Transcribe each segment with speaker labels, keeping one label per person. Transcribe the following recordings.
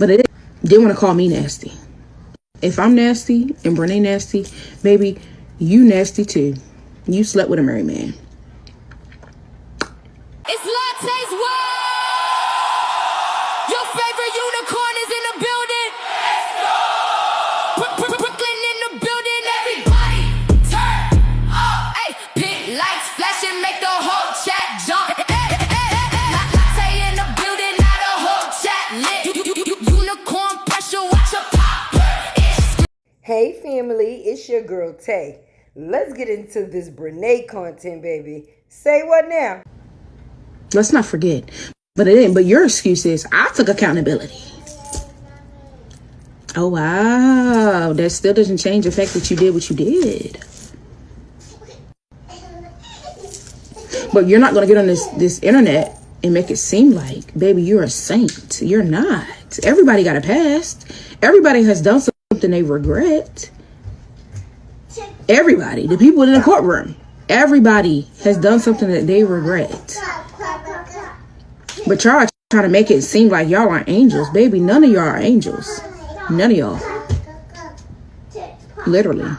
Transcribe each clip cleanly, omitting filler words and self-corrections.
Speaker 1: But it didn't want to call me nasty. If I'm nasty and Brenay nasty, baby, you nasty too. You slept with a married man.
Speaker 2: It's Late's world. Your favorite unicorn is in the building. Let's go. Brooklyn in the building. Everybody turn up. Hey, pink lights flashing, make the whole chat jump. Latte in the building, now the whole chat lit. Unicorn pressure, watch your pop.
Speaker 3: Hey family, it's your girl Tay. Let's get into this Brenay content, baby. Say what now?
Speaker 1: Let's not forget. But it didn't. But your excuse is I took accountability. Oh wow, that still doesn't change the fact that you did what you did. But you're not gonna get on this internet and make it seem like, baby, you're a saint. You're not. Everybody got a past. Everybody has done something they regret. Everybody, the people in the courtroom, everybody has done something that they regret. But y'all are trying to make it seem like y'all are angels. Baby, none of y'all are angels. None of y'all. Literally.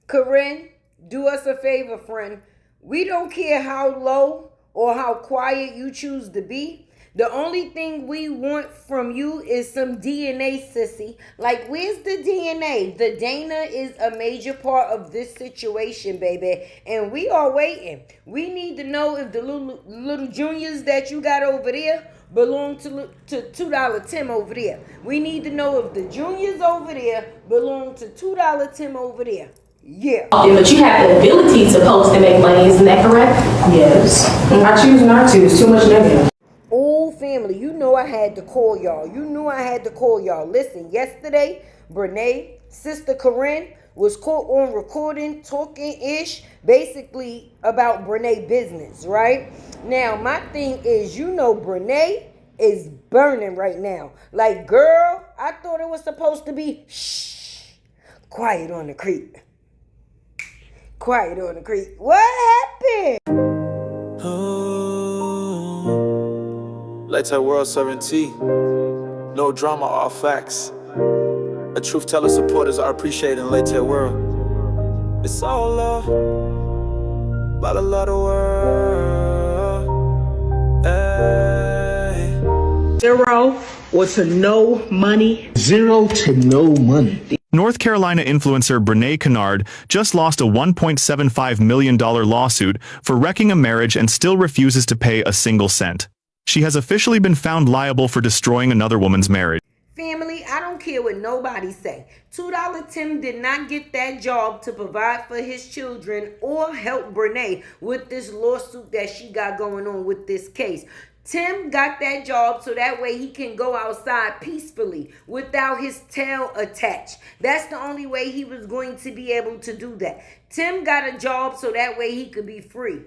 Speaker 3: Karrin, do us a favor, friend. We don't care how low or how quiet you choose to be. The only thing we want from you is some DNA, sissy. Like, where's the DNA? The Dana is a major part of this situation, baby. And we are waiting. We need to know if the little juniors that you got over there belong to $2 Tim over there. We need to know if the juniors over there belong to $2 Tim over there. Yeah.
Speaker 4: But you have the ability to post and make money, isn't that correct? Yes. I choose not to. It's too much negative.
Speaker 3: Oh, family, you know I had to call y'all. You knew I had to call y'all. Listen, yesterday, Brenay, sister Karrin, was caught on recording, talking-ish, basically about Brenay business, right? Now, my thing is, you know Brenay is burning right now. Like, girl, I thought it was supposed to be shh, quiet on the creek. Quiet on the creek. What happened?
Speaker 5: ITSLATEWORLD serving tea. No drama, all facts. A truth teller supporters are appreciated in ITSLATEWORLD. It's all love, about a lot of world. Hey.
Speaker 1: Zero or to no money.
Speaker 6: Zero to no money.
Speaker 7: North Carolina influencer Brenay Kennard just lost a $1.75 million lawsuit for wrecking a marriage and still refuses to pay a single cent. She has officially been found liable for destroying another woman's marriage.
Speaker 3: Family, I don't care what nobody say. $2 Tim did not get that job to provide for his children or help Brenay with this lawsuit that she got going on with this case. Tim got that job so that way he can go outside peacefully without his tail attached. That's the only way he was going to be able to do that. Tim got a job so that way he could be free.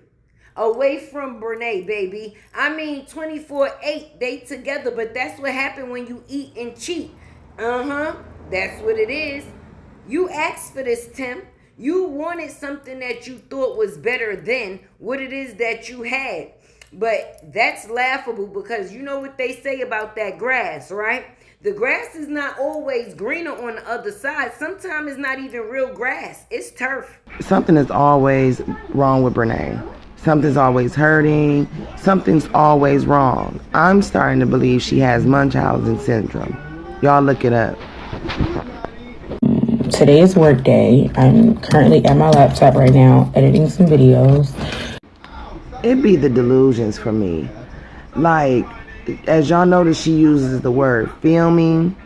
Speaker 3: Away from Brenay, baby. I mean, 24/8, they together, but that's what happened when you eat and cheat. That's what it is. You asked for this, Tim. You wanted something that you thought was better than what it is that you had. But that's laughable because you know what they say about that grass, right? The grass is not always greener on the other side. Sometimes it's not even real grass. It's turf.
Speaker 8: Something is always wrong with Brenay. Something's always hurting. Something's always wrong. I'm starting to believe she has Munchausen syndrome. Y'all look it up.
Speaker 9: Today is work day. I'm currently at my laptop right now editing some videos.
Speaker 8: It be the delusions for me. Like, as y'all notice, she uses the word filming,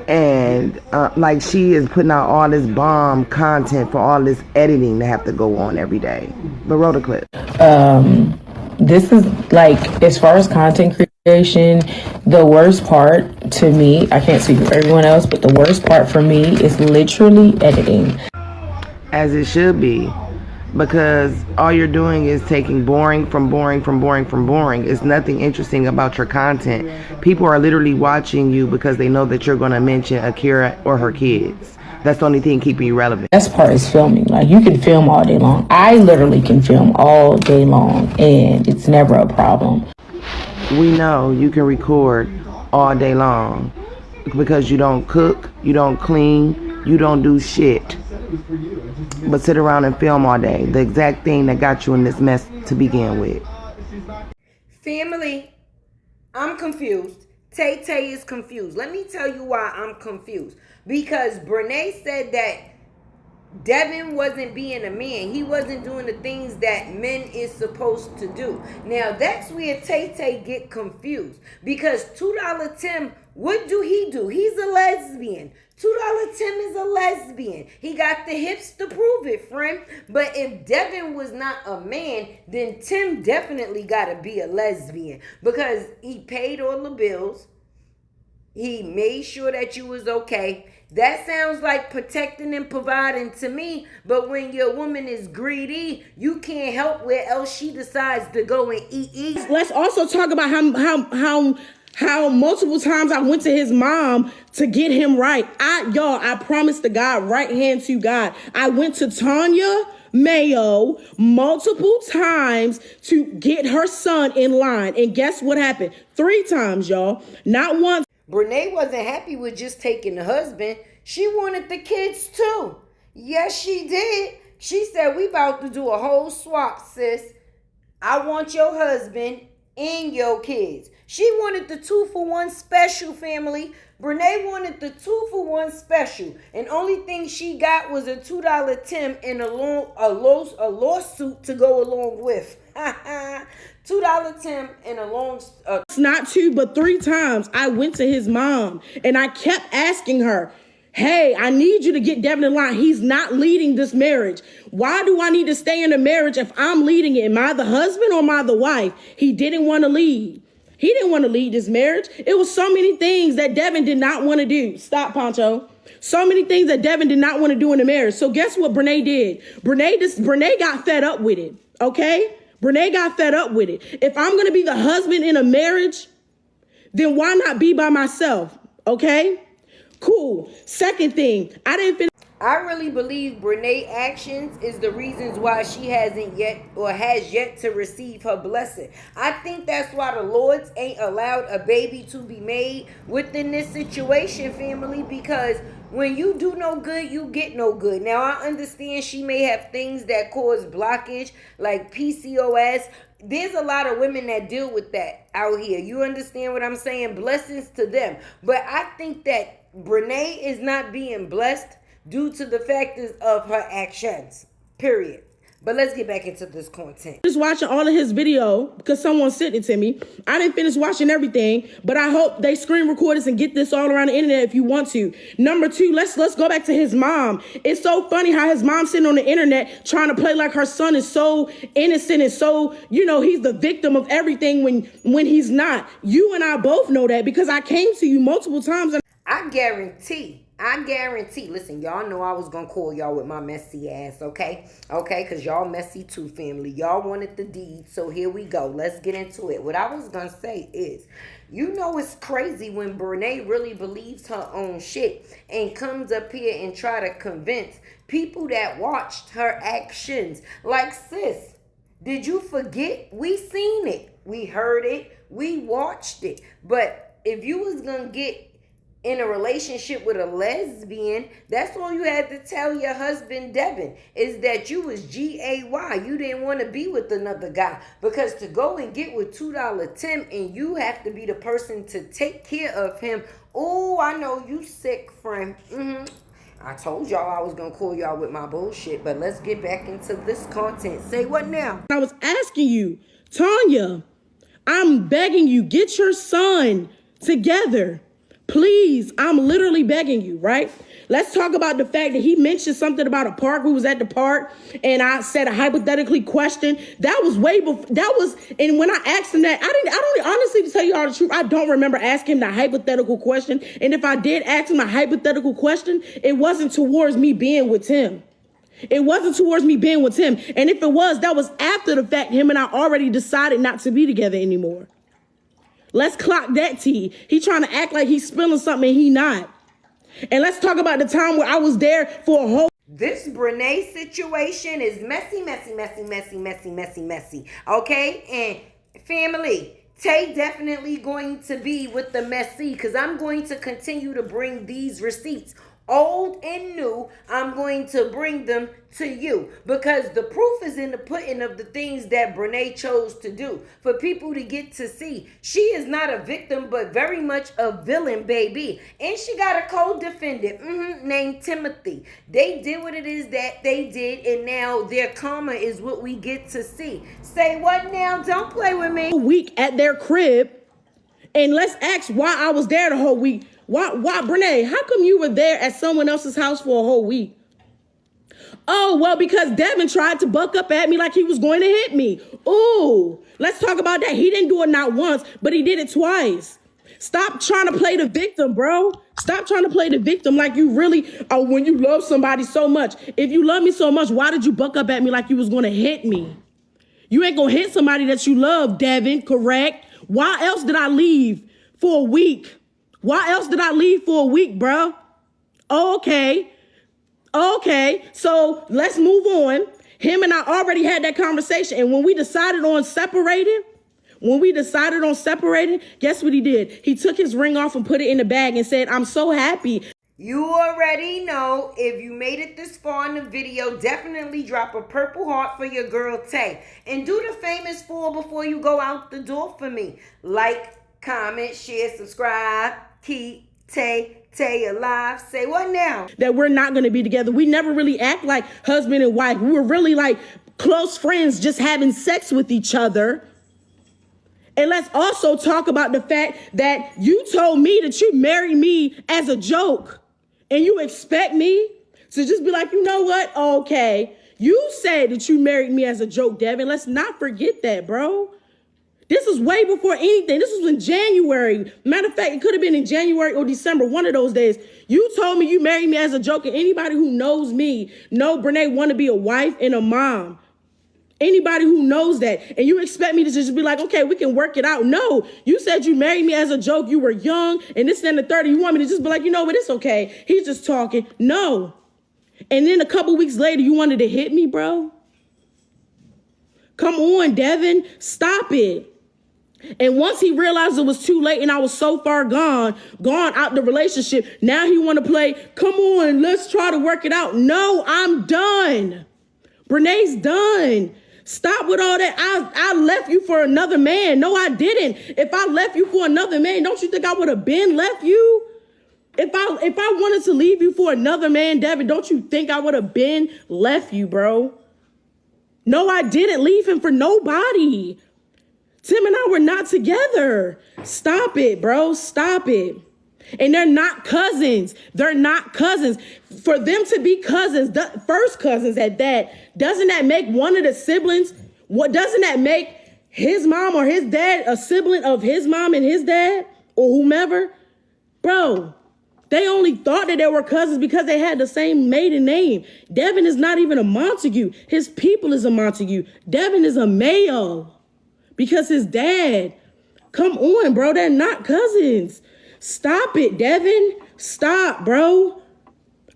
Speaker 8: and like she is putting out all this bomb content for all this editing to have to go on every day. But roll the clip.
Speaker 9: This is like, as far as content creation, the worst part to me, I can't speak for everyone else, but the worst part for me is literally editing.
Speaker 8: As it should be. Because all you're doing is taking boring from boring from boring from boring. It's nothing interesting about your content. People are literally watching you because they know that you're going to mention Akira or her kids. That's the only thing keeping you relevant.
Speaker 9: Best part is filming. Like, you can film all day long. I literally can film all day long, and it's never a problem.
Speaker 8: we know you can record all day long because you don't cook, you don't clean, you don't do shit, but sit around and film all day. The exact thing that got you in this mess to begin with.
Speaker 3: Family, I'm confused. Tay is confused. Let me tell you why I'm confused. Because Brenay said that Devin wasn't being a man. He wasn't doing the things that men is supposed to do. Now, that's where Tay get confused. Because $2 Tim, what do? He's a lesbian. $2 Tim is a lesbian. He got the hips to prove it, friend. But if Devin was not a man, then Tim definitely got to be a lesbian. Because he paid all the bills. He made sure that you was okay. That sounds like protecting and providing to me. But when your woman is greedy, you can't help where else she decides to go and eat.
Speaker 1: Let's also talk about how multiple times I went to his mom to get him right. I promise to God, right hand to God. I went to Tanya Mayo multiple times to get her son in line. And guess what happened? 3 times, y'all. Not once.
Speaker 3: Brenay wasn't happy with just taking the husband. She wanted the kids too. Yes, she did. She said, we about to do a whole swap, sis. I want your husband and your kids. She wanted the 2-for-1 special, family. Brenay wanted the 2-for-1 special. And only thing she got was a $2 Tim and a lawsuit to go along with. $2 Tim and a long...
Speaker 1: Not 2, but 3 times I went to his mom and I kept asking her, hey, I need you to get Devin in line. He's not leading this marriage. Why do I need to stay in a marriage if I'm leading it? Am I the husband or am I the wife? He didn't want to lead. He didn't want to lead this marriage. It was so many things that Devin did not want to do. Stop, Poncho. So many things that Devin did not want to do in the marriage. So guess what Brenay did? Brenay got fed up with it, okay? Brenay got fed up with it. If I'm going to be the husband in a marriage, then why not be by myself, okay? Cool. Second thing,
Speaker 3: I really believe Brenay's actions is the reasons why she hasn't yet or has yet to receive her blessing. I think that's why the Lords ain't allowed a baby to be made within this situation, family, because when you do no good, you get no good. Now, I understand she may have things that cause blockage like PCOS. There's a lot of women that deal with that out here. You understand what I'm saying? Blessings to them. But I think that Brenay is not being blessed due to the factors of her actions, period. But let's get back into this content.
Speaker 1: Just watching all of his video because someone sent it to me. I didn't finish watching everything, but I hope they screen record this and get this all around the internet if you want to. Number 2, let's go back to his mom. It's so funny how his mom's sitting on the internet trying to play like her son is so innocent and so, he's the victim of everything when he's not. You and I both know that because I came to you multiple times. And
Speaker 3: I guarantee, listen, y'all know I was going to call y'all with my messy ass, okay? Okay, because y'all messy too, family. Y'all wanted the deed, so here we go. Let's get into it. What I was going to say is, it's crazy when Brenay really believes her own shit and comes up here and try to convince people that watched her actions. Like, sis, did you forget? We seen it. We heard it. We watched it. But if you was going to get in a relationship with a lesbian, that's all you had to tell your husband, Devin, is that you was GAY. You didn't want to be with another guy. Because to go and get with $2 Tim and you have to be the person to take care of him. Oh, I know you sick, friend. I told y'all I was going to call y'all with my bullshit, but let's get back into this content. Say what now?
Speaker 1: I was asking you, Tanya, I'm begging you, get your son together. Please, I'm literally begging you, right? Let's talk about the fact that he mentioned something about a park. We was at the park and I said a hypothetically question. That was way before, and when I asked him that, I don't honestly, to tell you all the truth, I don't remember asking him the hypothetical question. And if I did ask him a hypothetical question, it wasn't towards me being with him. It wasn't towards me being with him. And if it was, that was after the fact him and I already decided not to be together anymore. Let's clock that T. He trying to act like he's spilling something and he not. And let's talk about the time where I was there for a whole...
Speaker 3: This Brenay situation is messy. Okay? And family, Tay definitely going to be with the messy because I'm going to continue to bring these receipts, old and new. I'm going to bring them to you because the proof is in the pudding of the things that Brenay chose to do for people to get to see. She is not a victim, but very much a villain, baby. And she got a co-defendant named Timothy. They did what it is that they did, and now their karma is what we get to see. Say what now? Don't play with me.
Speaker 1: A week at their crib, and let's ask why I was there the whole week. Why, Brenay, how come you were there at someone else's house for a whole week? Oh, well, because Devin tried to buck up at me like he was going to hit me. Ooh, let's talk about that. He didn't do it not once, but he did it twice. Stop trying to play the victim, bro. Stop trying to play the victim like you really, when you love somebody so much. If you love me so much, why did you buck up at me like you was going to hit me? You ain't going to hit somebody that you love, Devin, correct? Why else did I leave for a week? Why else did I leave for a week, bro? Okay. Okay, so let's move on. Him and I already had that conversation. And when we decided on separating, guess what he did? He took his ring off and put it in the bag and said, I'm so happy.
Speaker 3: You already know, if you made it this far in the video, definitely drop a purple heart for your girl Tay. And do the famous 4 before you go out the door for me. Like, comment, share, subscribe, keep Tay alive. Say what now?
Speaker 1: That we're not going to be together. We never really act like husband and wife. We were really like close friends just having sex with each other. And let's also talk about the fact that you told me that you married me as a joke. And you expect me to just be like, you know what? Okay. You said that you married me as a joke, Devin. Let's not forget that, bro. This was way before anything. This was in January. Matter of fact, it could have been in January or December, one of those days. You told me you married me as a joke, and anybody who knows me know Brenay want to be a wife and a mom. Anybody who knows that. And you expect me to just be like, okay, we can work it out. No, you said you married me as a joke. You were young, and this and the 30. You want me to just be like, you know what, it's okay. He's just talking. No. And then a couple weeks later, you wanted to hit me, bro? Come on, Devin. Stop it. And once he realized it was too late and I was so far gone out the relationship, now he want to play, come on, let's try to work it out. No, I'm done. Brenay's done. Stop with all that. I left you for another man. No, I didn't. If I left you for another man, don't you think I would have been left you? If I wanted to leave you for another man, Devin, don't you think I would have been left you, bro? No, I didn't leave him for nobody. Tim and I were not together. Stop it, bro. Stop it. And they're not cousins. They're not cousins. For them to be cousins, the first cousins at that, doesn't that make one of the siblings, doesn't that make his mom or his dad a sibling of his mom and his dad or whomever? Bro, they only thought that they were cousins because they had the same maiden name. Devin is not even a Montague. His people is a Montague. Devin is a Mayo. Because his dad, come on, bro, they're not cousins. Stop it, Devin. Stop, bro.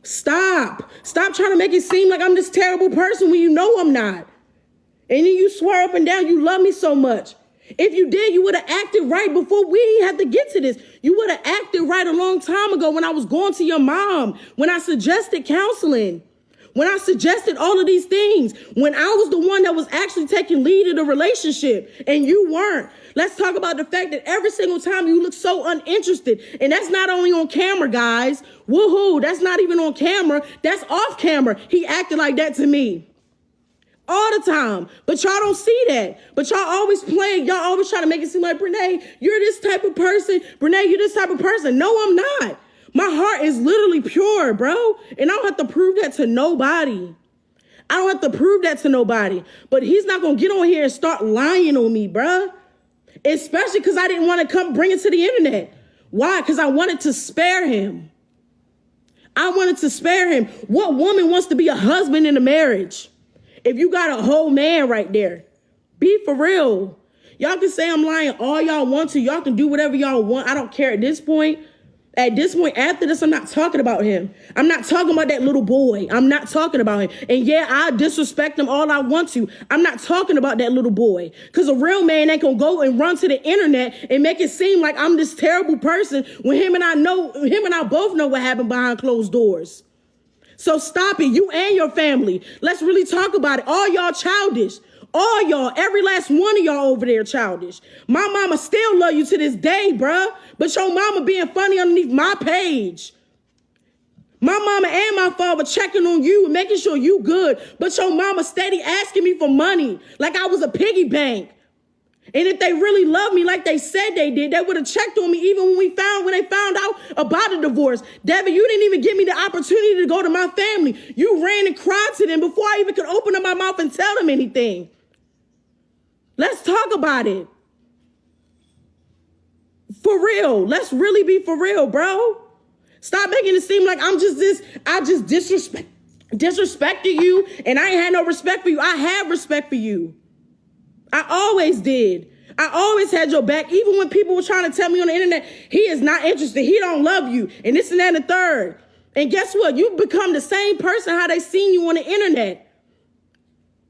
Speaker 1: Stop. Stop trying to make it seem like I'm this terrible person when you know I'm not. And then you swear up and down you love me so much. If you did, you would have acted right before we had to get to this. You would have acted right a long time ago when I was going to your mom, when I suggested counseling. When I suggested all of these things, when I was the one that was actually taking lead in the relationship and you weren't. Let's talk about the fact that every single time you look so uninterested. And that's not only on camera, guys. Woohoo, that's not even on camera. That's off camera. He acted like that to me all the time. But y'all don't see that. But y'all always playing. Y'all always try to make it seem like, Brenay, you're this type of person. Brenay, you're this type of person. No, I'm not. My heart is literally pure, bro. And I don't have to prove that to nobody. I don't have to prove that to nobody. But he's not going to get on here and start lying on me, bro. Especially because I didn't want to come bring it to the internet. Why? Because I wanted to spare him. I wanted to spare him. What woman wants to be a husband in a marriage? If you got a whole man right there, be for real. Y'all can say I'm lying all y'all want to. Y'all can do whatever y'all want. I don't care at this point. At this point, after this, I'm not talking about him. I'm not talking about that little boy. I'm not talking about him. And yeah, I disrespect him all I want to. I'm not talking about that little boy. Because a real man ain't going to go and run to the internet and make it seem like I'm this terrible person when him and I both know what happened behind closed doors. So stop it, you and your family. Let's really talk about it. All y'all childish. All y'all, every last one of y'all over there childish. My mama still love you to this day, bruh. But your mama being funny underneath my page. My mama and my father checking on you and making sure you good. But your mama steady asking me for money like I was a piggy bank. And if they really loved me like they said they did, they would have checked on me even when they found out about a divorce. Devin, you didn't even give me the opportunity to go to my family. You ran and cried to them before I even could open up my mouth and tell them anything. Let's talk about it. For real. Let's really be for real, bro. Stop making it seem like I just disrespected you and I ain't had no respect for you. I have respect for you. I always did. I always had your back. Even when people were trying to tell me on the internet, he is not interested. He don't love you. And this and that and the third. And guess what? You become the same person how they seen you on the internet.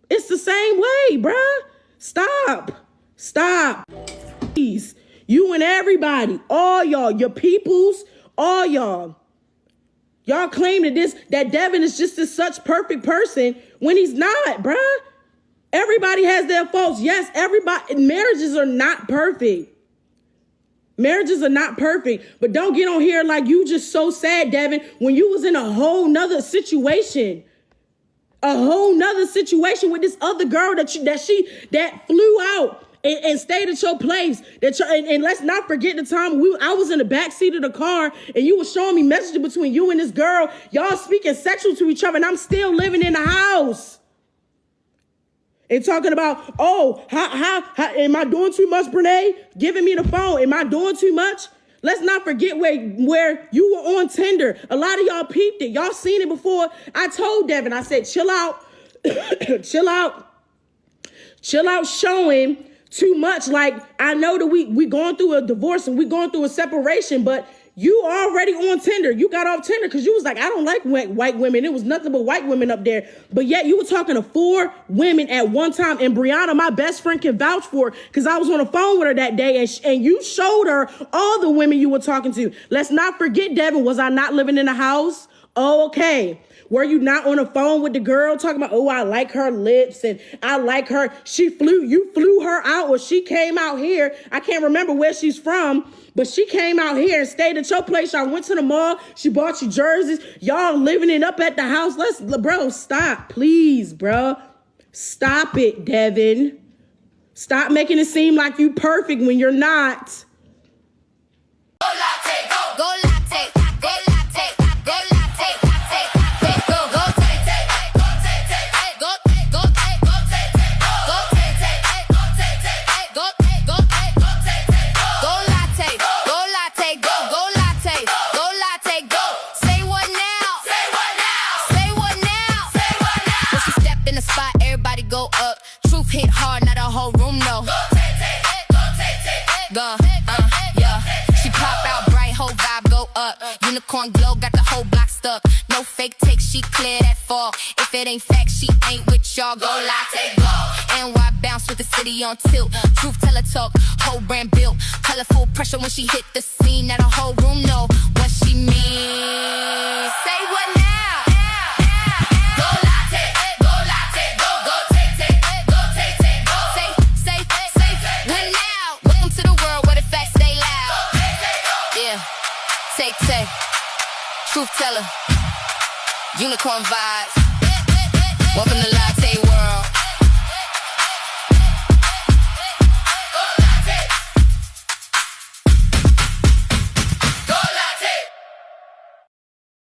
Speaker 1: It's the same way, bruh. Stop. Please. You and everybody, all y'all, your peoples, all y'all. Y'all claim that Devin is just this such perfect person when he's not, bruh. Everybody has their faults. Yes, marriages are not perfect. Marriages are not perfect. But don't get on here like you just so sad, Devin, when you was in a whole nother situation. A whole nother situation with this other girl that flew out and stayed at your place. And let's not forget the time I was in the back seat of the car and you were showing me messages between you and this girl. Y'all speaking sexual to each other and I'm still living in the house. And talking about, how am I doing too much, Brenay? Giving me the phone. Am I doing too much? Let's not forget where you were on Tinder. A lot of y'all peeped it. Y'all seen it before. I told Devin, I said, chill out. Chill out showing too much. Like, I know that we going through a divorce and we going through a separation, but you already on Tinder. You got off Tinder because you was like, I don't like white women. It was nothing but white women up there. But yet you were talking to 4 women at one time. And Brianna, my best friend, can vouch for it because I was on the phone with her that day and you showed her all the women you were talking to. Let's not forget, Devin, was I not living in the house? Oh, okay. Were you not on the phone with the girl talking about, I like her lips and I like her. You flew her out or she came out here. I can't remember where she's from. But she came out here and stayed at your place. Y'all went to the mall. She bought you jerseys. Y'all living it up at the house. Bro, stop. Please, bro. Stop it, Devin. Stop making it seem like you perfect when you're not.
Speaker 2: Go latte, go latte, go latte, go latte, go Say what now? Say what now? When she step in the spot, everybody go up. Truth hit hard, not a whole room, no. Go, yeah. She pop out bright, whole vibe go up. Unicorn glow, got the whole block stuck. No fake take, she clear that fog. If it ain't fact, she ain't with y'all. Go latte, go. NY bounce with the city on tilt. Truth teller talk, whole brand built. Colorful pressure when she hit the scene. That a whole room know what she means. Say what now? Go latte, go latte, go take, go take, go. Say what now? Welcome to the world where the facts stay loud. Yeah, take. Truth teller, unicorn vibes. Welcome to Latte World.